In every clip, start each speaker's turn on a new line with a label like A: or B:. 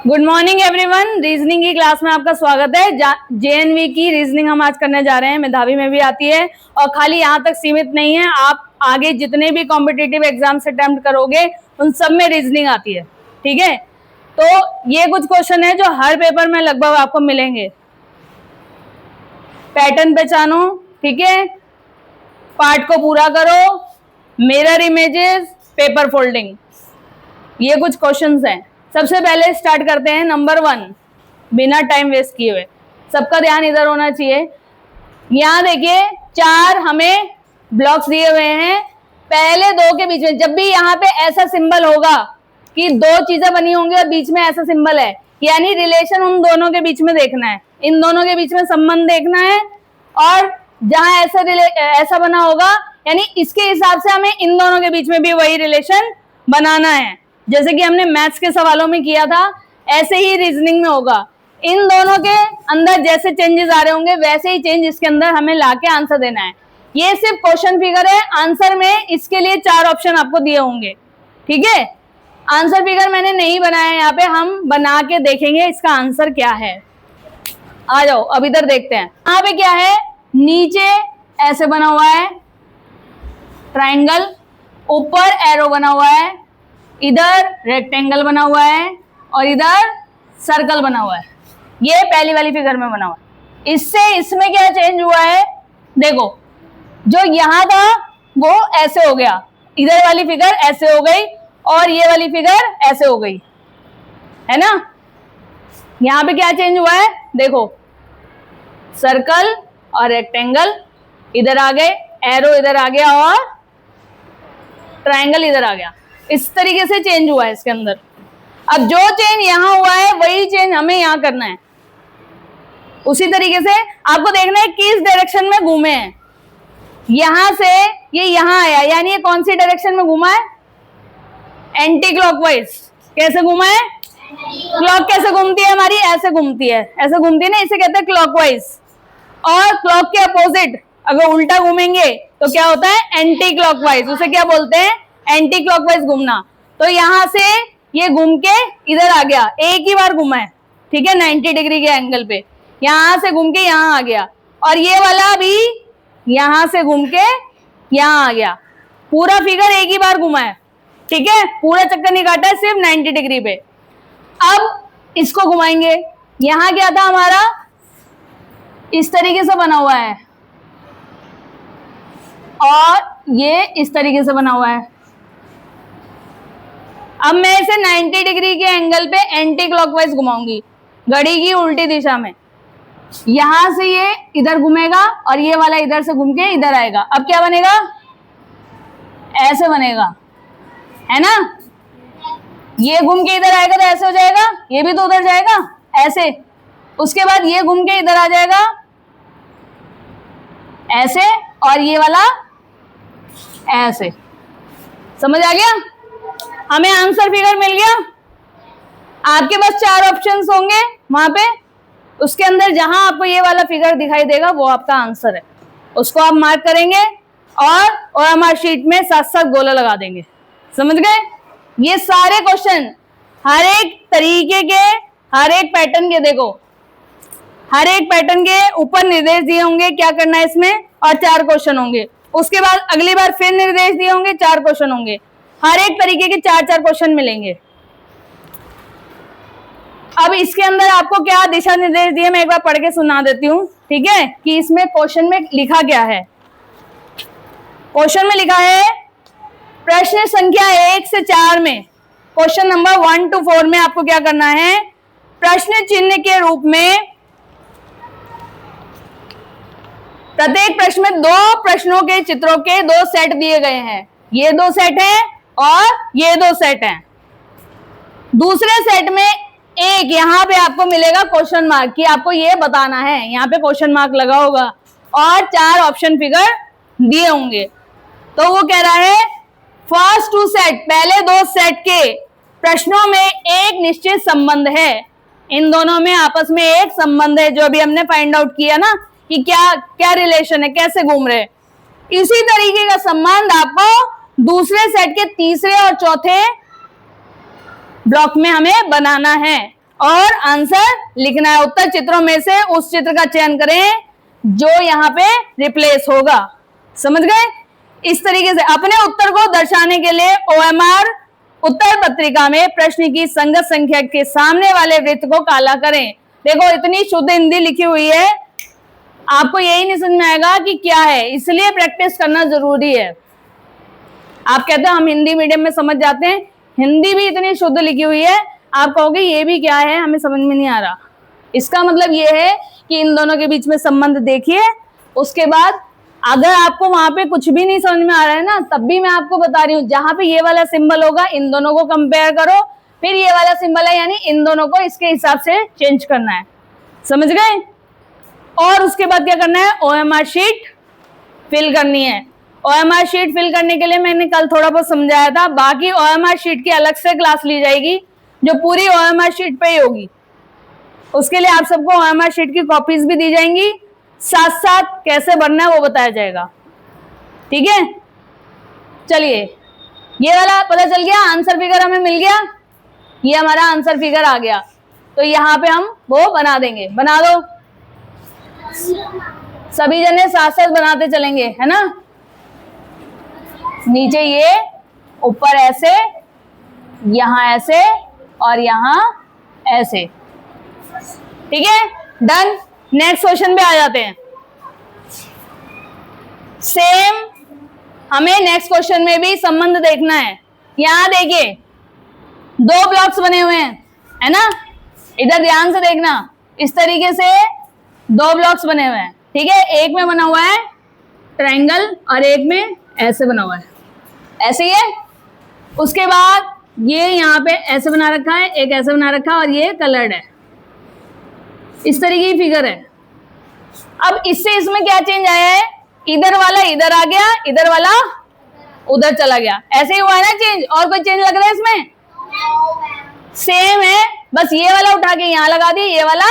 A: Good morning everyone. Reasoning की class में आपका स्वागत है। जेएनवी की रीजनिंग हम आज करने जा रहे हैं। मेधावी में भी आती है और खाली यहाँ तक सीमित नहीं है, आप आगे जितने भी कॉम्पिटिटिव एग्जाम्स अटेम्प्ट करोगे उन सब में रीजनिंग आती है। ठीक है, तो ये कुछ क्वेश्चन है जो हर पेपर में लगभग आपको मिलेंगे। पैटर्न पहचानो, ठीक है, पार्ट को पूरा करो, मिरर इमेजेस, पेपर फोल्डिंग, ये कुछ क्वेश्चंस हैं। सबसे पहले स्टार्ट करते हैं नंबर 1, बिना टाइम वेस्ट किए हुए। सबका ध्यान इधर होना चाहिए। यहाँ देखिए 4 हमें ब्लॉक्स दिए हुए हैं। पहले 2 के बीच में जब भी यहाँ पे ऐसा सिंबल होगा कि 2 चीजें बनी होंगी और बीच में ऐसा सिंबल है, यानी रिलेशन उन दोनों के बीच में देखना है, इन दोनों के बीच में संबंध देखना है। और जहां ऐसा बना होगा यानी इसके हिसाब से हमें इन दोनों के बीच में भी वही रिलेशन बनाना है। जैसे कि हमने मैथ्स के सवालों में किया था, ऐसे ही रीजनिंग में होगा। इन दोनों के अंदर जैसे चेंजेस आ रहे होंगे वैसे ही चेंज इसके अंदर हमें लाके आंसर देना है। ये सिर्फ क्वेश्चन फिगर है। आंसर में इसके लिए 4 ऑप्शन आपको दिए होंगे। ठीक है, आंसर फिगर मैंने नहीं बनाया है, यहाँ पे हम बना के देखेंगे इसका आंसर क्या है। आ जाओ अब इधर देखते हैं। यहाँ पे क्या है, नीचे ऐसे बना हुआ है ट्राइंगल, ऊपर एरो बना हुआ है, इधर रेक्टेंगल बना हुआ है और इधर सर्कल बना हुआ है। ये पहली वाली फिगर में बना हुआ है। इससे इसमें क्या चेंज हुआ है, देखो जो यहां था वो ऐसे हो गया, इधर वाली फिगर ऐसे हो गई और ये वाली फिगर ऐसे हो गई, है ना। यहां पे क्या चेंज हुआ है, देखो सर्कल और रेक्टेंगल इधर आ गए, एरो इधर आ गया और ट्राइंगल इधर आ गया। इस तरीके से चेंज हुआ है इसके अंदर। अब जो चेंज यहां हुआ है वही चेंज हमें यहां करना है। उसी तरीके से आपको देखना है किस डायरेक्शन में घूमे हैं। यहां से ये यहां आया, यानी ये कौन सी डायरेक्शन में घूमा है, एंटी क्लॉकवाइज। कैसे घूमा है, क्लॉक कैसे घूमती है हमारी, ऐसे घूमती है, ऐसे घूमती है ना, इसे कहते हैं क्लॉकवाइज। और क्लॉक के अपोजिट अगर उल्टा घूमेंगे तो क्या होता है, एंटी क्लॉकवाइज। उसे क्या बोलते हैं, एंटी क्लॉकवाइज घूमना। तो यहां से ये घूम के इधर आ गया, एक ही बार घूमा है, ठीक है, 90 डिग्री के एंगल पे। यहां से घूम के यहां आ गया और ये वाला भी यहां से घूम के यहां आ गया। पूरा फिगर एक ही बार घुमा है, ठीक है, पूरा चक्कर नहीं काटा है, सिर्फ 90 डिग्री पे। अब इसको घुमाएंगे। यहां क्या था हमारा, इस तरीके से बना हुआ है और ये इस तरीके से बना हुआ है। अब मैं इसे 90 डिग्री के एंगल पे एंटी क्लॉकवाइज घुमाऊंगी, घड़ी की उल्टी दिशा में। यहां से ये इधर घूमेगा और ये वाला इधर से घूम के इधर आएगा। अब क्या बनेगा, ऐसे बनेगा, है ना। ये घूम के इधर आएगा तो ऐसे हो जाएगा, ये भी तो उधर जाएगा ऐसे। उसके बाद ये घूम के इधर आ जाएगा ऐसे और ये वाला ऐसे। समझ आ गया, हमें आंसर फिगर मिल गया। आपके पास 4 ऑप्शंस होंगे वहां पे, उसके अंदर जहां आपको ये वाला फिगर दिखाई देगा वो आपका आंसर है। उसको आप मार्क करेंगे और हमारे शीट में 7-7 गोला लगा देंगे। समझ गए। ये सारे क्वेश्चन हर एक तरीके के, हर एक पैटर्न के, देखो हर एक पैटर्न के ऊपर निर्देश दिए होंगे क्या करना है इसमें, और 4 क्वेश्चन होंगे। उसके बाद अगली बार फिर निर्देश दिए होंगे, 4 क्वेश्चन होंगे। हर एक तरीके के 4-4 क्वेश्चन मिलेंगे। अब इसके अंदर आपको क्या दिशा निर्देश दिए, मैं एक बार पढ़ के सुना देती हूँ, ठीक है, कि इसमें क्वेश्चन में लिखा क्या है। क्वेश्चन में लिखा है, प्रश्न संख्या 1 से 4 में, क्वेश्चन नंबर 1 to 4 में आपको क्या करना है, प्रश्न चिन्ह के रूप में प्रत्येक प्रश्न में 2 प्रश्नों के चित्रों के 2 सेट दिए गए हैं। ये 2 सेट हैं और ये 2 सेट हैं। दूसरे सेट में एक यहां पे आपको मिलेगा क्वेश्चन मार्क, कि आपको ये बताना है, यहाँ पे क्वेश्चन मार्क लगा होगा और 4 ऑप्शन फिगर दिए होंगे। तो वो कह रहा है फर्स्ट 2 सेट, पहले 2 सेट के प्रश्नों में एक निश्चित संबंध है। इन दोनों में आपस में एक संबंध है, जो अभी हमने फाइंड आउट किया ना कि क्या क्या रिलेशन है, कैसे घूम रहे। इसी तरीके का संबंध आपको दूसरे सेट के तीसरे और चौथे ब्लॉक में हमें बनाना है। और आंसर लिखना है। उत्तर चित्रों में से उस चित्र का चयन करें जो यहाँ पे रिप्लेस होगा। समझ गए? इस तरीके से अपने उत्तर को दर्शाने के लिए OMR उत्तर पत्रिका में प्रश्न की संगत संख्या के सामने वाले वृत्त को काला करें। देखो इतनी शुद्ध हिंदी लिखी हुई है, आपको यही नहीं समझ में आएगा कि क्या है, इसलिए प्रैक्टिस करना जरूरी है। आप कहते हो हम हिंदी मीडियम में समझ जाते हैं, हिंदी भी इतनी शुद्ध लिखी हुई है, आप कहोगे ये भी क्या है, हमें समझ में नहीं आ रहा। इसका मतलब ये है कि इन दोनों के बीच में संबंध देखिए, उसके बाद अगर आपको वहां पे कुछ भी नहीं समझ में आ रहा है ना, तब भी मैं आपको बता रही हूँ, जहां पे ये वाला सिंबल होगा इन दोनों को कंपेयर करो, फिर ये वाला सिंबल है यानी इन दोनों को इसके हिसाब से चेंज करना है। समझ गए? और उसके बाद क्या करना है, OMR शीट फिल करनी है। OMR शीट फिल करने के लिए मैंने कल थोड़ा बहुत समझाया था, बाकी OMR शीट की अलग से क्लास ली जाएगी जो पूरी OMR शीट पे ही होगी। उसके लिए आप सबको OMR शीट की कॉपीज भी दी जाएंगी, साथ साथ कैसे भरना है वो बताया जाएगा। ठीक है, चलिए ये वाला पता चल गया, आंसर फिगर हमें मिल गया, ये हमारा आंसर फिगर आ गया, तो यहाँ पे हम वो बना देंगे। बना दो, सभी जने साथ साथ बनाते चलेंगे, है ना। नीचे ये, ऊपर ऐसे, यहां ऐसे और यहां ऐसे। ठीक है, डन। नेक्स्ट क्वेश्चन पे आ जाते हैं। सेम हमें नेक्स्ट क्वेश्चन में भी संबंध देखना है। यहां देखिए दो ब्लॉक्स बने हुए हैं, है ना, इधर ध्यान से देखना, इस तरीके से दो ब्लॉक्स बने हुए हैं। ठीक है, एक में बना हुआ है ट्रायंगल और एक में ऐसे बना हुआ है, ऐसे ही है। उसके बाद ये यहाँ पे ऐसे बना रखा है, एक ऐसे बना रखा है और ये कलर्ड है, इस तरीके की फिगर है। अब इससे इसमें क्या चेंज आया है, इधर वाला इधर आ गया, इधर वाला उधर चला गया, ऐसे ही हुआ है ना चेंज। और कोई चेंज लग रहा है इसमें? सेम है, बस ये वाला उठा के यहां लगा दिया, ये वाला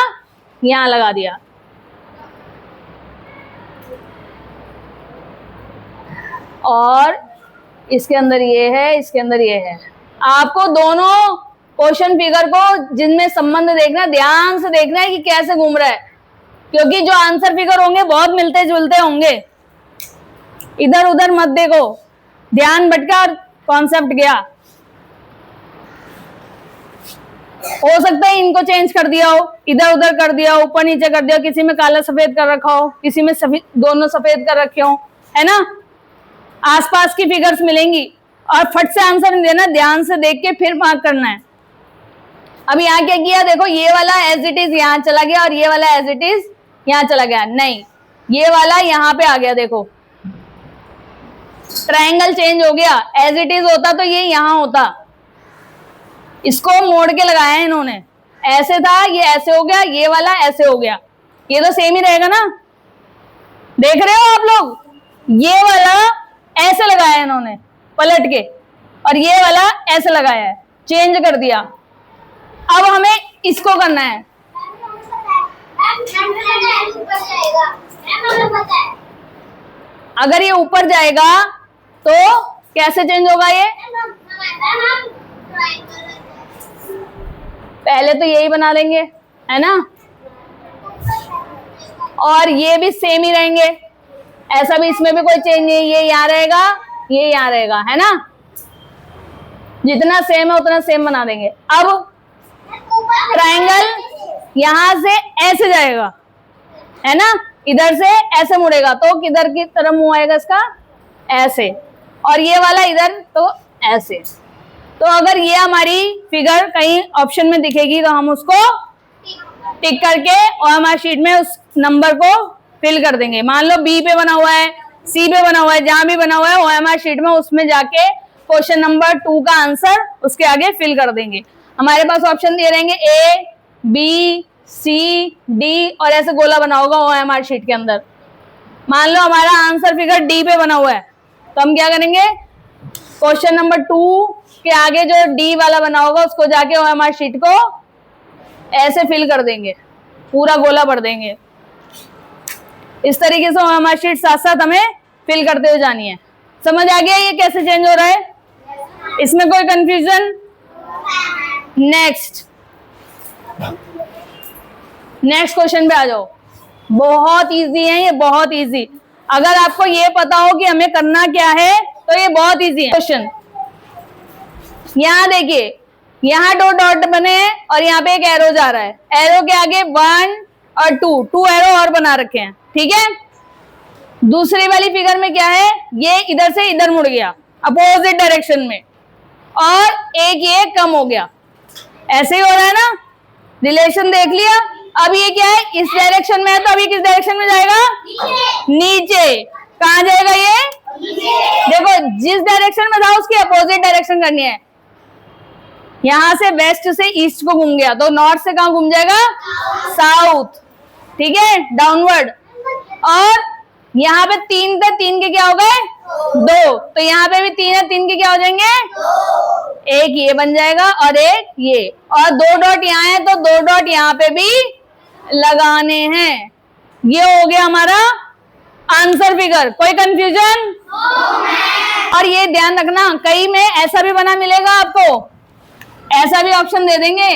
A: यहां लगा दिया। और इसके अंदर ये है, इसके अंदर ये है। आपको दोनों क्वेश्चन फिगर को जिनमें संबंध देखना, ध्यान से देखना है कि कैसे घूम रहा है, क्योंकि जो आंसर फिगर होंगे बहुत मिलते जुलते होंगे। इधर उधर मत देखो, ध्यान भटका और कॉन्सेप्ट गया। हो सकता है इनको चेंज कर दिया हो, इधर उधर कर दिया हो, ऊपर नीचे कर दिया हो, किसी में काला सफेद कर रखा हो, किसी में दोनों सफेद कर रखे हो, है ना। आसपास की फिगर्स मिलेंगी और फट से आंसर नहीं देना, ध्यान से देख के फिर मार्क करना है। अब यहाँ क्या किया, देखो ये वाला एज इट इज यहाँ चला गया और ये वाला एज इट इज यहाँ चला गया, नहीं ये वाला यहाँ पे आ गया। देखो ट्रायंगल चेंज हो गया, एज इट इज होता तो ये यहाँ होता, इसको मोड़ के लगाया है इन्होंने, ऐसे था ये ऐसे हो गया, ये वाला ऐसे हो गया, ये तो सेम ही रहेगा ना। देख रहे हो आप लोग, ये वाला ऐसे लगाया है इन्होंने पलट के और ये वाला ऐसे लगाया है, चेंज कर दिया। अब हमें इसको करना है। अगर ये ऊपर जाएगा तो कैसे चेंज होगा ये? पहले तो यही बना देंगे, है ना, और ये भी सेम ही रहेंगे, ऐसा भी इसमें भी कोई चेंज नहीं, ये यहाँ रहेगा, ये यहाँ रहेगा, है ना। जितना सेम है उतना सेम बना देंगे। अब ट्रायंगल यहां से ऐसे जाएगा, है ना, इधर से ऐसे मुड़ेगा तो किधर की तरफ मुंह आएगा इसका, ऐसे, और ये वाला इधर तो ऐसे। तो अगर ये हमारी फिगर कहीं ऑप्शन में दिखेगी तो हम उसको टिक करके और हमारी शीट में उस नंबर को फिल कर देंगे। मान लो बी पे बना हुआ है, सी पे बना हुआ है, जहां भी बना हुआ है OMR शीट में उसमें जाके क्वेश्चन नंबर 2 का आंसर उसके आगे फिल कर देंगे। हमारे पास ऑप्शन दिए रहेंगे A, B, C, D और ऐसे गोला बना होगा OMR शीट के अंदर। मान लो हमारा आंसर फिगर D पे बना हुआ है, तो हम क्या करेंगे, क्वेश्चन नंबर 2 के आगे जो D वाला बना होगा उसको जाके OMR शीट को ऐसे फिल कर देंगे, पूरा गोला भर देंगे। इस तरीके से OMR शीट साथ साथ हमें फिल करते हुए जानी है। समझ आ गया ये कैसे चेंज हो रहा है? इसमें कोई कंफ्यूजन? नेक्स्ट नेक्स्ट क्वेश्चन पे आ जाओ। बहुत इजी है ये, बहुत इजी। अगर आपको ये पता हो कि हमें करना क्या है तो ये बहुत इजी है क्वेश्चन। यहां देखिए, यहाँ 2 डॉट बने हैं और यहाँ पे एक एरो जा रहा है। एरो के आगे 1 और 2 एरो और बना रखे हैं, ठीक है। दूसरी वाली फिगर में क्या है, ये इधर से इधर मुड़ गया अपोजिट डायरेक्शन में, और एक ये कम हो गया। ऐसे ही हो रहा है ना, रिलेशन देख लिया। अब ये क्या है, इस डायरेक्शन में है तो अभी किस डायरेक्शन में जाएगा, नीचे। कहाँ जाएगा ये, देखो जिस डायरेक्शन में था उसकी अपोजिट डायरेक्शन करनी है। यहां से वेस्ट से ईस्ट को घूम गया तो नॉर्थ से कहां घूम जाएगा, साउथ, ठीक है, डाउनवर्ड। और यहाँ पे 3 थे, 3 के क्या हो गए, 2, तो यहाँ पे भी 3 है, 3 के क्या हो जाएंगे, 1 ये बन जाएगा और 1 ये, और 2 डॉट यहाँ है तो 2 डॉट यहाँ पे भी लगाने हैं। ये हो गया हमारा आंसर फिगर। कोई कंफ्यूजन? और ये ध्यान रखना, कई में ऐसा भी बना मिलेगा आपको, ऐसा भी ऑप्शन दे देंगे।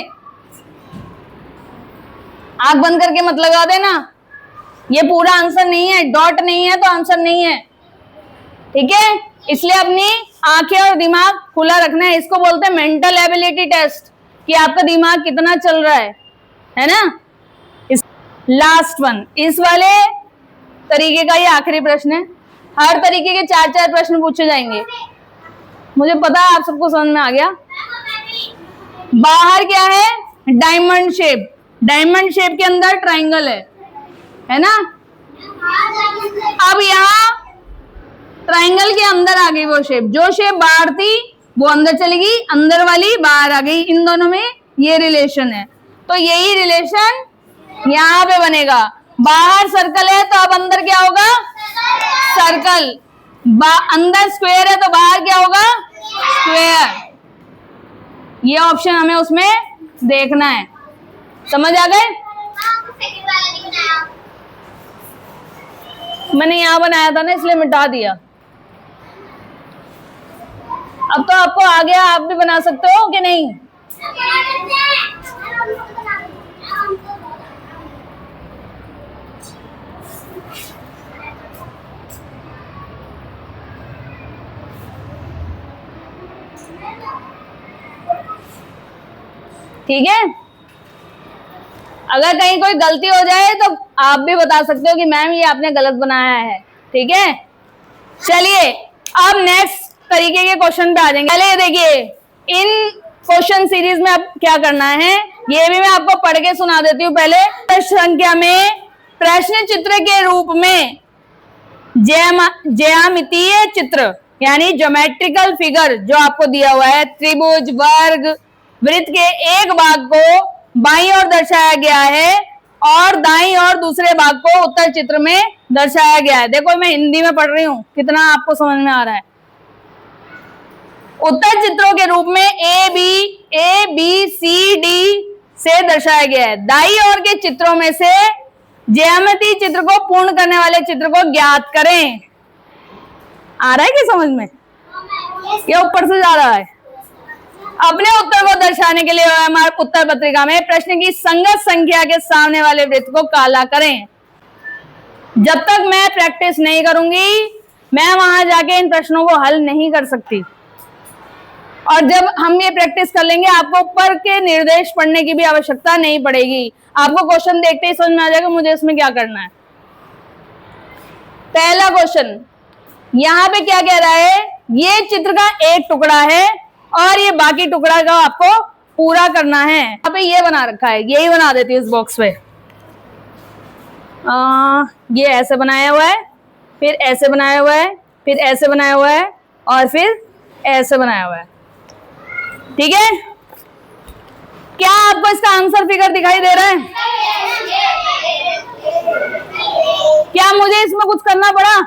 A: आंख बंद करके मत लगा देना, ये पूरा आंसर नहीं है, डॉट नहीं है तो आंसर नहीं है, ठीक है। इसलिए अपनी आंखें और दिमाग खुला रखना है। इसको बोलते हैं मेंटल एबिलिटी टेस्ट, कि आपका दिमाग कितना चल रहा है ना। इस लास्ट वन, इस वाले तरीके का ये आखिरी प्रश्न है। हर तरीके के 4-4 प्रश्न पूछे जाएंगे। मुझे पता है आप सबको समझ में आ गया। बाहर क्या है, डायमंड शेप, डायमंड शेप के अंदर ट्राइंगल है ना। अब यहाँ ट्राइंगल के अंदर आ गई वो शेप, जो शेप बाहर थी वो अंदर चली गई, अंदर वाली बाहर आ गई। इन दोनों में ये रिलेशन है, तो यही रिलेशन यहाँ पे बनेगा। बाहर सर्कल है तो अब अंदर क्या होगा, सर्कल। अंदर स्क्वायर है तो बाहर क्या होगा, स्क्वायर। ये ऑप्शन हमें उसमें देखना है। समझ आ गए? मैंने यहाँ बनाया था ना, इसलिए मिटा दिया। अब तो आपको आ गया, आप भी बना सकते हो कि नहीं? ठीक है। अगर कहीं कोई गलती हो जाए तो आप भी बता सकते हो कि मैम ये आपने गलत बनाया है, ठीक है। चलिए अब नेक्स्ट तरीके के क्वेश्चन पे आ जाएंगे। पहले देखिए, इन क्वेश्चन सीरीज में अब क्या करना है ये भी मैं आपको पढ़ के सुना देती हूँ। पहले प्रश्न संख्या में प्रश्न चित्र के रूप में ज्यामितीय चित्र यानी ज्योमेट्रिकल फिगर जो आपको दिया हुआ है, त्रिभुज, वर्ग, वृत्त के एक भाग को बाईं ओर दर्शाया गया है और दाईं ओर दूसरे भाग को उत्तर चित्र में दर्शाया गया है। देखो मैं हिंदी में पढ़ रही हूँ, कितना आपको समझ में आ रहा है। उत्तर चित्रों के रूप में ए बी सी डी से दर्शाया गया है। दाईं ओर के चित्रों में से ज्यामितीय चित्र को पूर्ण करने वाले चित्र को ज्ञात करें। आ रहा है क्या समझ में? या ऊपर से जा रहा है? अपने उत्तर को दर्शाने के लिए हमारे उत्तर पत्रिका में प्रश्न की संगत संख्या के सामने वाले वृत्त को काला करें। जब तक मैं प्रैक्टिस नहीं करूंगी मैं वहां जाके इन प्रश्नों को हल नहीं कर सकती। और जब हम ये प्रैक्टिस कर लेंगे आपको ऊपर के निर्देश पढ़ने की भी आवश्यकता नहीं पड़ेगी। आपको क्वेश्चन देखते ही समझ में आ जाएगा मुझे इसमें क्या करना है। पहला क्वेश्चन यहाँ पे क्या कह रहा है, ये चित्र का एक टुकड़ा है और ये बाकी टुकड़ा का आपको पूरा करना है। यहाँ पे ये बना रखा है, यही बना देती है इस बॉक्स पे। ये ऐसे बनाया हुआ है, फिर ऐसे बनाया हुआ है, फिर ऐसे बनाया हुआ है और फिर ऐसे बनाया हुआ है। ठीक है, क्या आपको इसका आंसर फिगर दिखाई दे रहा है? क्या मुझे इसमें कुछ करना पड़ा?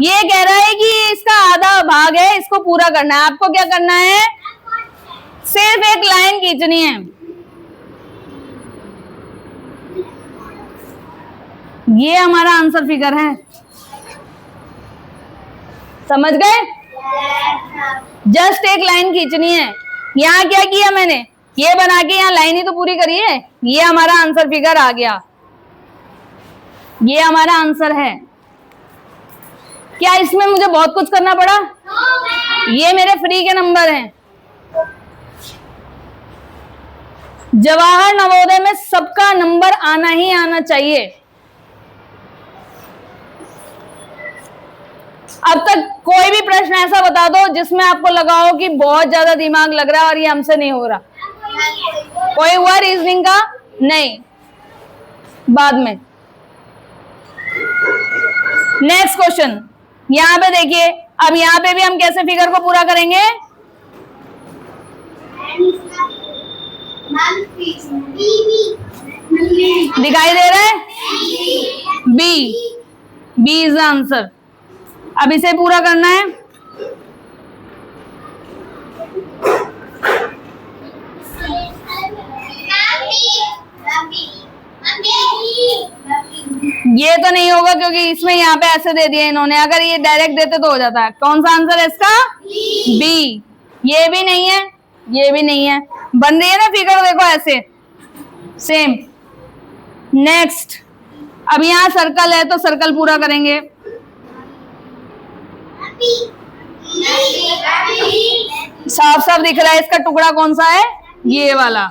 A: ये कह रहा है कि इसका आधा भाग है, इसको पूरा करना है। आपको क्या करना है, सिर्फ एक लाइन खींचनी है। ये हमारा आंसर फिगर है, समझ गए? जस्ट एक लाइन खींचनी है। यहाँ क्या किया मैंने, ये बना के यहाँ लाइन ही तो पूरी करिए। ये हमारा आंसर फिगर आ गया, ये हमारा आंसर है। क्या इसमें मुझे बहुत कुछ करना पड़ा? ये मेरे फ्री के नंबर हैं। जवाहर नवोदय में सबका नंबर आना ही आना चाहिए। अब तक कोई भी प्रश्न ऐसा बता दो जिसमें आपको लगा हो कि बहुत ज्यादा दिमाग लग रहा है और ये हमसे नहीं हो रहा। कोई हुआ रीजनिंग का? नहीं, बाद में। नेक्स्ट क्वेश्चन, यहां पे देखिए। अब यहां पे भी हम कैसे फिगर को पूरा करेंगे? दिखाई दे रहा है? B is the answer. अब इसे पूरा करना है। ये तो नहीं होगा क्योंकि इसमें यहाँ पे ऐसे दे दिए इन्होंने। अगर ये डायरेक्ट देते तो हो जाता है। कौन सा आंसर है इसका? बी। ये भी नहीं है, ये भी नहीं है। बन रही है ना फिगर, देखो ऐसे सेम। नेक्स्ट, अब यहाँ सर्कल है तो सर्कल पूरा करेंगे। साफ साफ दिख रहा है इसका टुकड़ा कौन सा है? ये वाला।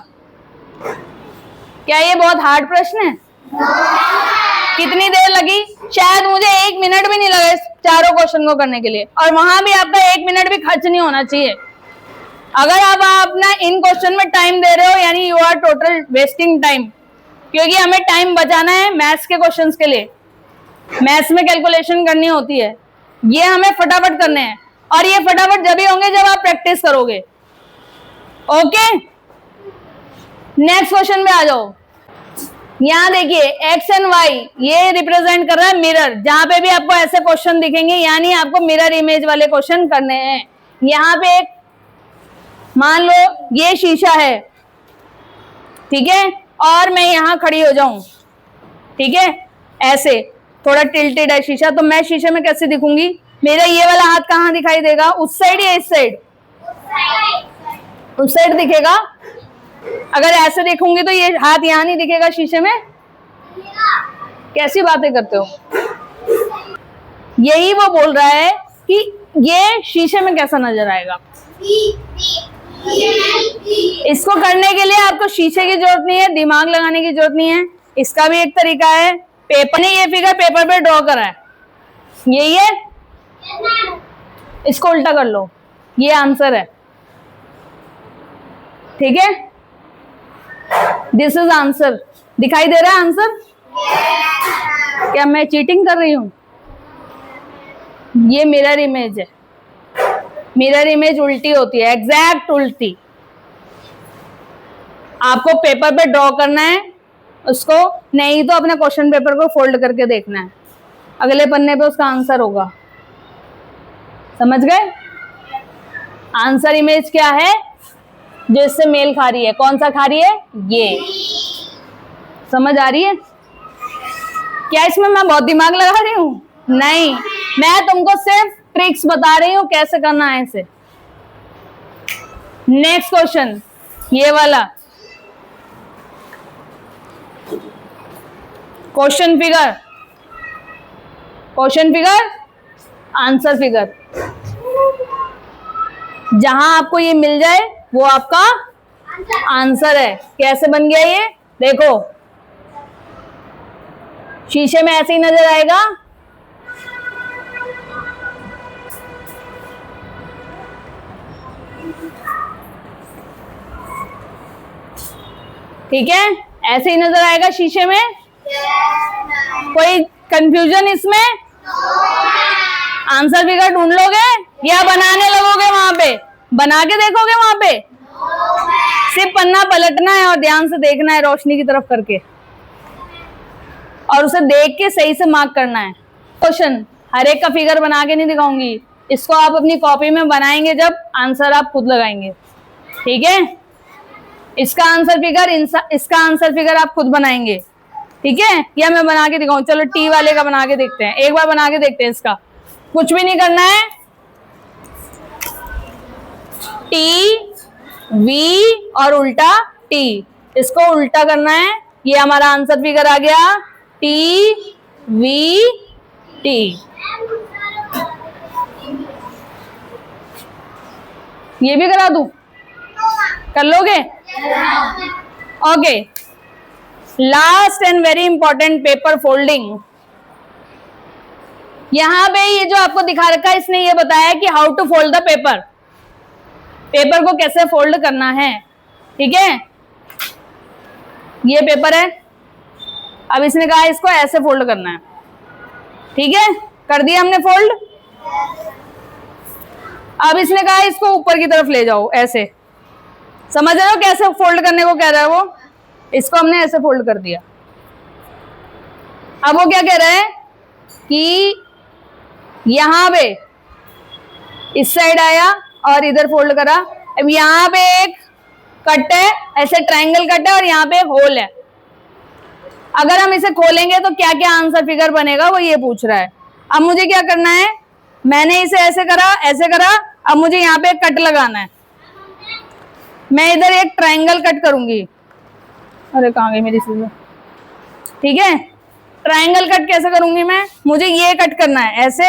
A: क्या ये बहुत हार्ड प्रश्न है? कितनी देर लगी? शायद मुझे 1 मिनट भी नहीं लगा इस चारों क्वेश्चन को करने के लिए, और वहां भी आपका 1 मिनट भी खर्च नहीं होना चाहिए। अगर आप अपना इन क्वेश्चन में टाइम दे रहे हो यानी you are total wasting time, क्योंकि हमें टाइम बचाना है मैथ्स के क्वेश्चंस के लिए। मैथ्स में कैलकुलेशन करनी होती है, ये हमें फटाफट करने हैं, और ये फटाफट जब ही होंगे जब आप प्रैक्टिस करोगे। ओके, नेक्स्ट क्वेश्चन में आ जाओ। यहाँ देखिए एक्स एंड वाई ये रिप्रेजेंट कर रहा है मिरर। जहां पे भी आपको ऐसे क्वेश्चन दिखेंगे यानी आपको मिरर इमेज वाले क्वेश्चन करने हैं। यहाँ पे एक मान लो ये शीशा है, ठीक है, और मैं यहाँ खड़ी हो जाऊं, ठीक है, ऐसे थोड़ा टिल्टेड है शीशा, तो मैं शीशे में कैसे दिखूंगी? मेरा ये वाला हाथ कहाँ दिखाई देगा? उस साइड या इस साइड? उस साइड दिखेगा। अगर ऐसे देखूंगी तो ये हाथ यहाँ नहीं दिखेगा शीशे में। कैसी बातें करते हो? यही वो बोल रहा है कि ये शीशे में कैसा नजर आएगा। इसको करने के लिए आपको शीशे की जरूरत नहीं है, दिमाग लगाने की जरूरत नहीं है। इसका भी एक तरीका है, पेपर ने ये फिगर पेपर पे ड्रॉ करा है, यही है। इसको उल्टा कर लो, ये आंसर है, ठीक है। This is answer. दिखाई दे रहा है आंसर? क्या मैं चीटिंग कर रही हूं? ये मिरर इमेज है। मिरर इमेज उल्टी होती है, एग्जैक्ट उल्टी। आपको पेपर पे ड्रॉ करना है उसको, नहीं तो अपने क्वेश्चन पेपर को फोल्ड करके देखना है, अगले पन्ने पे उसका आंसर होगा। समझ गए? आंसर इमेज क्या है जो इससे मेल खा रही है? कौन सा खा रही है? ये। समझ आ रही है? क्या इसमें मैं बहुत दिमाग लगा रही हूं? नहीं, मैं तुमको सिर्फ ट्रिक्स बता रही हूं कैसे करना है इसे। नेक्स्ट क्वेश्चन, ये वाला question figure, question figure, answer figure. जहां आपको ये मिल जाए वो आपका आंसर है। कैसे बन गया ये? देखो शीशे में ऐसे ही नजर आएगा। ठीक है, ऐसे ही नजर आएगा शीशे में। कोई कंफ्यूजन इसमें? आंसर फिगर ढूंढ लोगे या बनाने लगोगे? वहां पे बना के देखोगे? वहां पे सिर्फ पन्ना पलटना है और ध्यान से देखना है रोशनी की तरफ करके, और उसे देख के सही से मार्क करना है। क्वेश्चन हर एक का फिगर बना के नहीं दिखाऊंगी, इसको आप अपनी कॉपी में बनाएंगे जब आंसर आप खुद लगाएंगे, ठीक है। इसका आंसर फिगर, इसका आंसर फिगर आप खुद बनाएंगे, ठीक है, या मैं बना के दिखाऊं? चलो टी वाले का बना के देखते हैं, एक बार बना के देखते हैं। इसका कुछ भी नहीं करना है, टी V और उल्टा T, इसको उल्टा करना है। ये हमारा आंसर फिगर आ गया T V T। ये भी करा दूं, कर लोगे? Okay, last and very important, paper folding. यहां पे ये जो आपको दिखा रखा है, इसने ये बताया कि how to fold the paper, paper को कैसे फोल्ड करना है। ठीक है, ये पेपर है, अब इसने कहा इसको ऐसे फोल्ड करना है। ठीक है, कर दिया हमने फोल्ड। अब इसने कहा इसको ऊपर की तरफ ले जाओ, ऐसे। समझ रहे हो कैसे फोल्ड करने को कह रहा है वो? इसको हमने ऐसे फोल्ड कर दिया। अब वो क्या कह रहा है कि यहां पे इस साइड आया और इधर फोल्ड करा। अब यहाँ पे एक कट है, ऐसे ट्रायंगल कट है, और यहाँ पे एक होल है। अगर हम इसे खोलेंगे तो क्या क्या आंसर फिगर बनेगा, वो ये पूछ रहा है। अब मुझे क्या करना है, मैंने इसे ऐसे करा, ऐसे करा, अब मुझे यहाँ पे एक कट लगाना है। मैं इधर एक ट्रायंगल कट करूंगी। अरे कहाँ गई मेरी सीजर? ठीक है, ट्रायंगल कट कैसे करूंगी मैं? मुझे ये कट करना है, ऐसे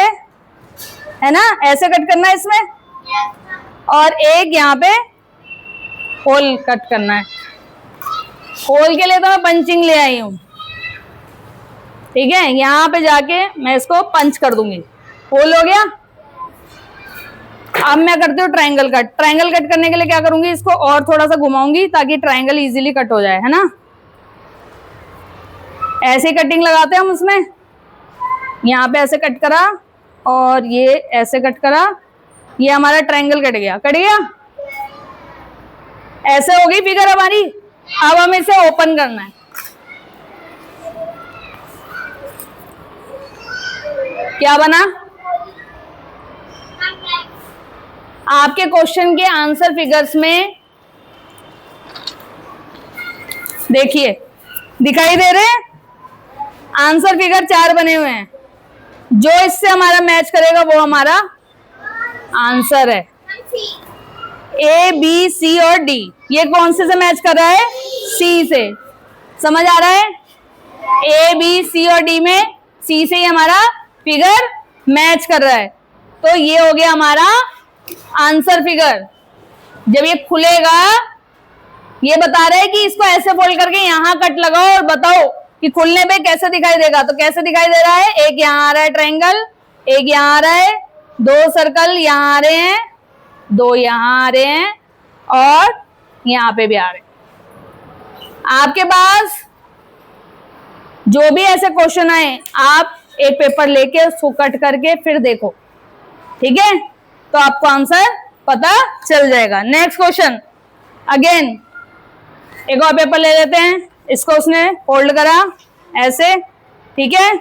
A: है ना, ऐसे कट करना है इसमें, और एक यहाँ पे होल कट करना है। होल के लिए तो मैं पंचिंग ले आई हूं। ठीक है, यहाँ पे जाके मैं इसको पंच कर दूंगी, होल हो गया। अब मैं करती हूँ ट्रायंगल कट। ट्रायंगल कट करने के लिए क्या करूंगी, इसको और थोड़ा सा घुमाऊंगी ताकि ट्रायंगल इजीली कट हो जाए, है ना। ऐसे कटिंग लगाते हैं हम उसमें। यहाँ पे ऐसे कट करा और ये ऐसे कट करा, ये हमारा ट्रायंगल कट गया, कट गया। ऐसे हो गई फिगर हमारी। अब हमें इसे ओपन करना है। क्या बना? आपके क्वेश्चन के आंसर फिगर्स में देखिए, दिखाई दे रहे हैं आंसर फिगर 4 बने हुए हैं। जो इससे हमारा मैच करेगा वो हमारा आंसर है। ए बी सी और डी, ये कौन से मैच कर रहा है? सी से। समझ आ रहा है? ए बी सी और डी में सी से ही हमारा फिगर मैच कर रहा है, तो ये हो गया हमारा आंसर फिगर। जब ये खुलेगा, ये बता रहा है कि इसको ऐसे फोल्ड करके यहां कट लगाओ और बताओ कि खुलने पे कैसे दिखाई देगा। तो कैसे दिखाई दे रहा है? एक यहाँ आ रहा है ट्रायंगल, एक यहाँ आ रहा है, 2 सर्कल यहाँ आ रहे हैं, 2 यहाँ आ रहे हैं, और यहाँ पे भी आ रहे हैं। आपके पास जो भी ऐसे क्वेश्चन आए, आप एक पेपर लेके उसको कट करके फिर देखो। ठीक है, तो आपको आंसर पता चल जाएगा। नेक्स्ट क्वेश्चन, अगेन एक और पेपर ले लेते हैं। इसको उसने फोल्ड करा ऐसे, ठीक है,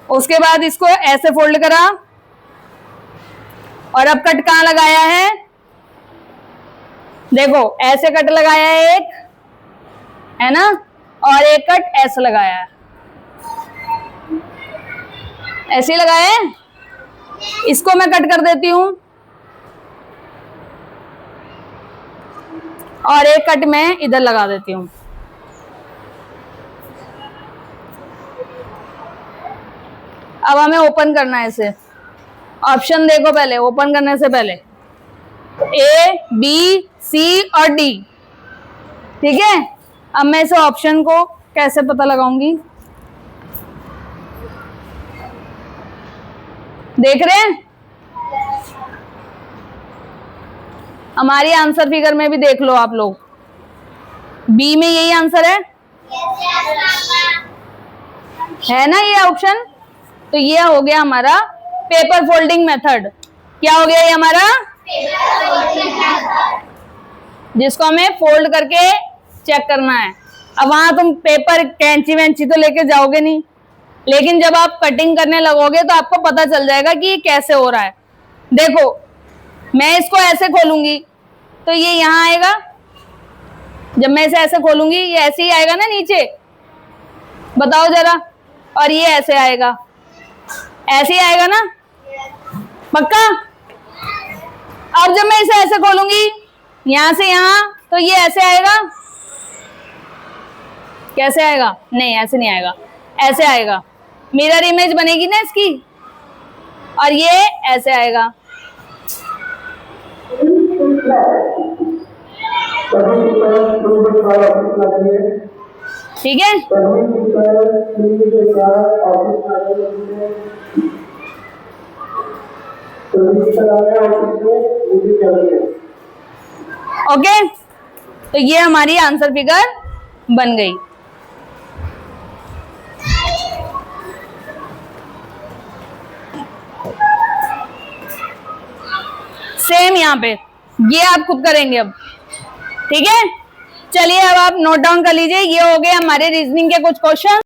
A: उसके बाद इसको ऐसे फोल्ड करा, और अब कट कहाँ लगाया है? देखो ऐसे कट लगाया है एक, है ना, और एक कट ऐसे लगाया है, ऐसे ही लगाया है। इसको मैं कट कर देती हूं, और एक कट मैं इधर लगा देती हूं। अब हमें ओपन करना है इसे। ऑप्शन देखो पहले, ओपन करने से पहले, ए बी सी और डी। ठीक है, अब मैं इस ऑप्शन को कैसे पता लगाऊंगी? देख रहे हैं? हमारी आंसर फिगर में भी देख लो आप लोग, बी में यही आंसर है ना, ये ऑप्शन। तो ये हो गया हमारा पेपर फोल्डिंग मेथड। क्या हो गया ये हमारा? जिसको हमें फोल्ड करके चेक करना है। अब वहां तुम पेपर कैंची वैंची तो लेके जाओगे नहीं, लेकिन जब आप कटिंग करने लगोगे तो आपको पता चल जाएगा कि ये कैसे हो रहा है। देखो, मैं इसको ऐसे खोलूंगी तो ये यहाँ आएगा, जब मैं इसे ऐसे खोलूंगी ये ऐसे ही आएगा ना नीचे, बताओ जरा। और ये ऐसे आएगा, ऐसे ही आएगा ना, पक्का? अब जब मैं इसे ऐसे खोलूंगी यहां से यहां, तो ये ऐसे आएगा, कैसे आएगा? नहीं ऐसे नहीं आएगा, ऐसे आएगा, मिरर इमेज बनेगी ना इसकी, और ये ऐसे आएगा। ठीक है, ओके, तो ये हमारी आंसर फिगर बन गई। सेम यहाँ पे ये आप खुद करेंगे अब, ठीक है। चलिए अब आप नोट डाउन कर लीजिए, ये हो गए हमारे रीजनिंग के कुछ क्वेश्चन।